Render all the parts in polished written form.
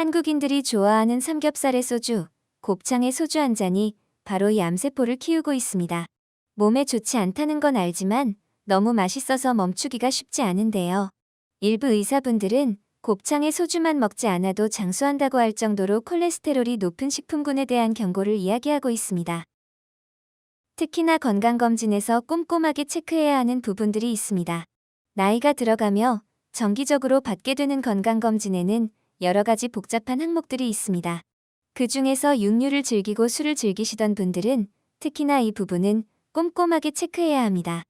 한국인들이 좋아하는 삼겹살의 소주, 곱창의 소주 한 잔이 바로 이 암세포를 키우고 있습니다. 몸에 좋지 않다는 건 알지만 너무 맛있어서 멈추기가 쉽지 않은데요. 일부 의사분들은 곱창의 소주만 먹지 않아도 장수한다고 할 정도로 콜레스테롤이 높은 식품군에 대한 경고를 이야기하고 있습니다. 특히나 건강검진에서 꼼꼼하게 체크해야 하는 부분들이 있습니다. 나이가 들어가며 정기적으로 받게 되는 건강검진에는 여러 가지 복잡한 항목들이 있습니다. 그 중에서 육류를 즐기고 술을 즐기시던 분들은 특히나 이 부분은 꼼꼼하게 체크해야 합니다.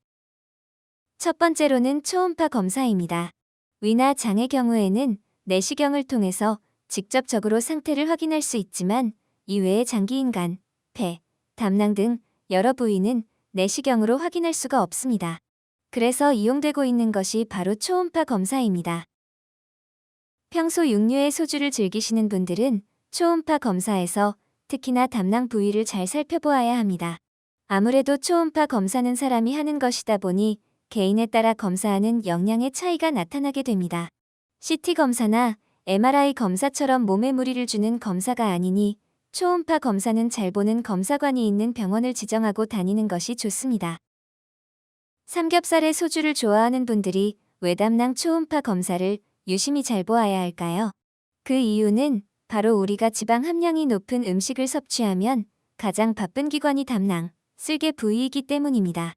첫 번째로는 초음파 검사입니다. 위나 장의 경우에는 내시경을 통해서 직접적으로 상태를 확인할 수 있지만 이외에 장기인 간, 폐, 담낭 등 여러 부위는 내시경으로 확인할 수가 없습니다. 그래서 이용되고 있는 것이 바로 초음파 검사입니다. 평소 육류의 소주를 즐기시는 분들은 초음파 검사에서 특히나 담낭 부위를 잘 살펴보아야 합니다. 아무래도 초음파 검사는 사람이 하는 것이다 보니 개인에 따라 검사하는 역량의 차이가 나타나게 됩니다. CT 검사나 MRI 검사처럼 몸에 무리를 주는 검사가 아니니 초음파 검사는 잘 보는 검사관이 있는 병원을 지정하고 다니는 것이 좋습니다. 삼겹살의 소주를 좋아하는 분들이 왜 담낭 초음파 검사를 유심히 잘 보아야 할까요? 그 이유는 바로 우리가 지방 함량이 높은 음식을 섭취하면 가장 바쁜 기관이 담낭, 쓸개 부위이기 때문입니다.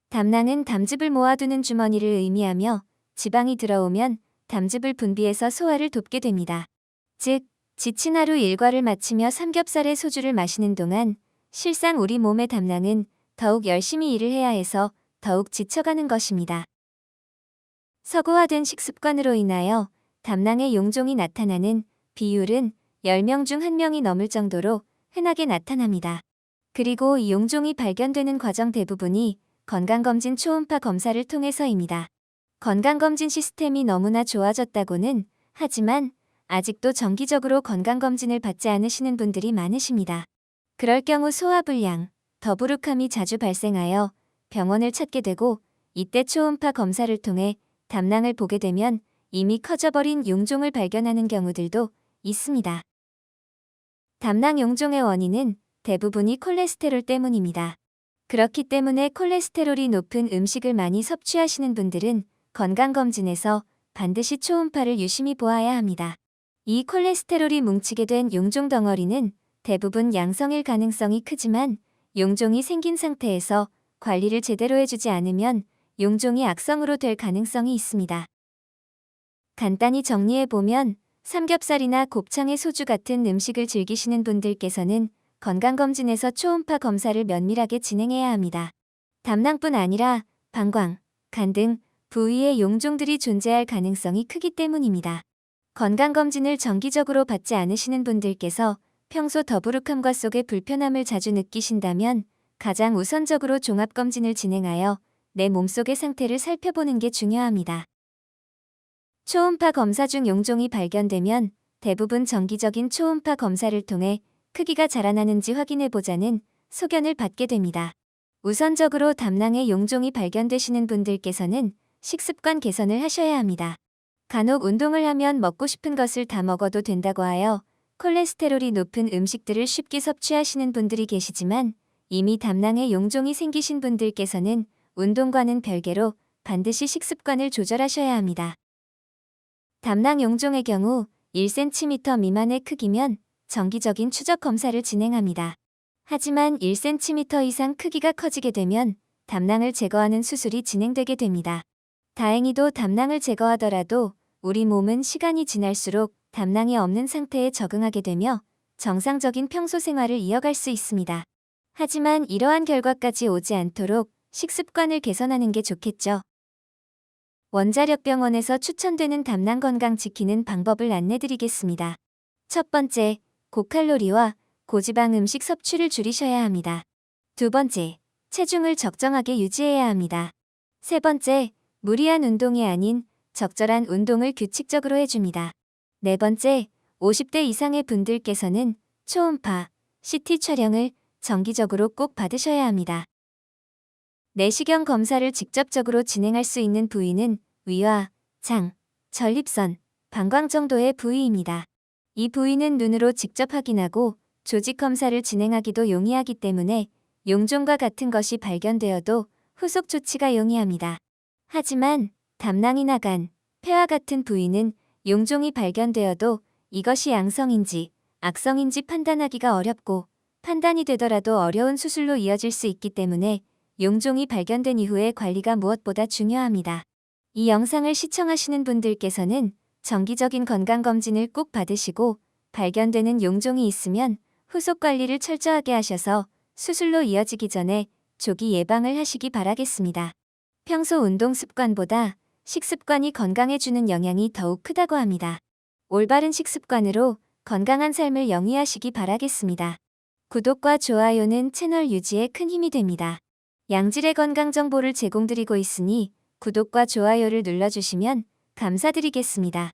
담낭은 담즙을 모아두는 주머니를 의미하며 지방이 들어오면 담즙을 분비해서 소화를 돕게 됩니다. 즉, 지친 하루 일과를 마치며 삼겹살의 소주를 마시는 동안 실상 우리 몸의 담낭은 더욱 열심히 일을 해야 해서 더욱 지쳐가는 것입니다. 서구화된 식습관으로 인하여 담낭의 용종이 나타나는 비율은 10명 중 1명이 넘을 정도로 흔하게 나타납니다. 그리고 이 용종이 발견되는 과정 대부분이 건강검진 초음파 검사를 통해서입니다. 건강검진 시스템이 너무나 좋아졌다고는 하지만 아직도 정기적으로 건강검진을 받지 않으시는 분들이 많으십니다. 그럴 경우 소화불량, 더부룩함이 자주 발생하여 병원을 찾게 되고 이때 초음파 검사를 통해 담낭을 보게 되면 이미 커져버린 용종을 발견하는 경우들도 있습니다. 담낭 용종의 원인은 대부분이 콜레스테롤 때문입니다. 그렇기 때문에 콜레스테롤이 높은 음식을 많이 섭취하시는 분들은 건강검진에서 반드시 초음파를 유심히 보아야 합니다. 이 콜레스테롤이 뭉치게 된 용종 덩어리는 대부분 양성일 가능성이 크지만 용종이 생긴 상태에서 관리를 제대로 해주지 않으면 용종이 악성으로 될 가능성이 있습니다. 간단히 정리해보면 삼겹살이나 곱창의 소주 같은 음식을 즐기시는 분들께서는 건강검진에서 초음파 검사를 면밀하게 진행해야 합니다. 담낭뿐 아니라 방광, 간 등 부위의 용종들이 존재할 가능성이 크기 때문입니다. 건강검진을 정기적으로 받지 않으시는 분들께서 평소 더부룩함과 속의 불편함을 자주 느끼신다면 가장 우선적으로 종합검진을 진행하여 내 몸속의 상태를 살펴보는 게 중요합니다. 초음파 검사 중 용종이 발견되면 대부분 정기적인 초음파 검사를 통해 크기가 자라나는지 확인해보자는 소견을 받게 됩니다. 우선적으로 담낭의 용종이 발견되시는 분들께서는 식습관 개선을 하셔야 합니다. 간혹 운동을 하면 먹고 싶은 것을 다 먹어도 된다고 하여 콜레스테롤이 높은 음식들을 쉽게 섭취하시는 분들이 계시지만 이미 담낭의 용종이 생기신 분들께서는 운동과는 별개로 반드시 식습관을 조절하셔야 합니다. 담낭 용종의 경우 1cm 미만의 크기면 정기적인 추적 검사를 진행합니다. 하지만 1cm 이상 크기가 커지게 되면 담낭을 제거하는 수술이 진행되게 됩니다. 다행히도 담낭을 제거하더라도 우리 몸은 시간이 지날수록 담낭이 없는 상태에 적응하게 되며 정상적인 평소 생활을 이어갈 수 있습니다. 하지만 이러한 결과까지 오지 않도록 식습관을 개선하는 게 좋겠죠. 원자력병원에서 추천되는 담낭 건강 지키는 방법을 안내드리겠습니다. 첫 번째, 고칼로리와 고지방 음식 섭취를 줄이셔야 합니다. 두 번째, 체중을 적정하게 유지해야 합니다. 세 번째, 무리한 운동이 아닌 적절한 운동을 규칙적으로 해줍니다. 네 번째, 50대 이상의 분들께서는 초음파, CT 촬영을 정기적으로 꼭 받으셔야 합니다. 내시경 검사를 직접적으로 진행할 수 있는 부위는 위와 장, 전립선, 방광 정도의 부위입니다. 이 부위는 눈으로 직접 확인하고 조직 검사를 진행하기도 용이하기 때문에 용종과 같은 것이 발견되어도 후속 조치가 용이합니다. 하지만 담낭이나 간, 폐와 같은 부위는 용종이 발견되어도 이것이 양성인지 악성인지 판단하기가 어렵고 판단이 되더라도 어려운 수술로 이어질 수 있기 때문에 용종이 발견된 이후의 관리가 무엇보다 중요합니다. 이 영상을 시청하시는 분들께서는 정기적인 건강검진을 꼭 받으시고 발견되는 용종이 있으면 후속 관리를 철저하게 하셔서 수술로 이어지기 전에 조기 예방을 하시기 바라겠습니다. 평소 운동 습관보다 식습관이 건강에 주는 영향이 더욱 크다고 합니다. 올바른 식습관으로 건강한 삶을 영위하시기 바라겠습니다. 구독과 좋아요는 채널 유지에 큰 힘이 됩니다. 양질의 건강 정보를 제공드리고 있으니 구독과 좋아요를 눌러주시면 감사드리겠습니다.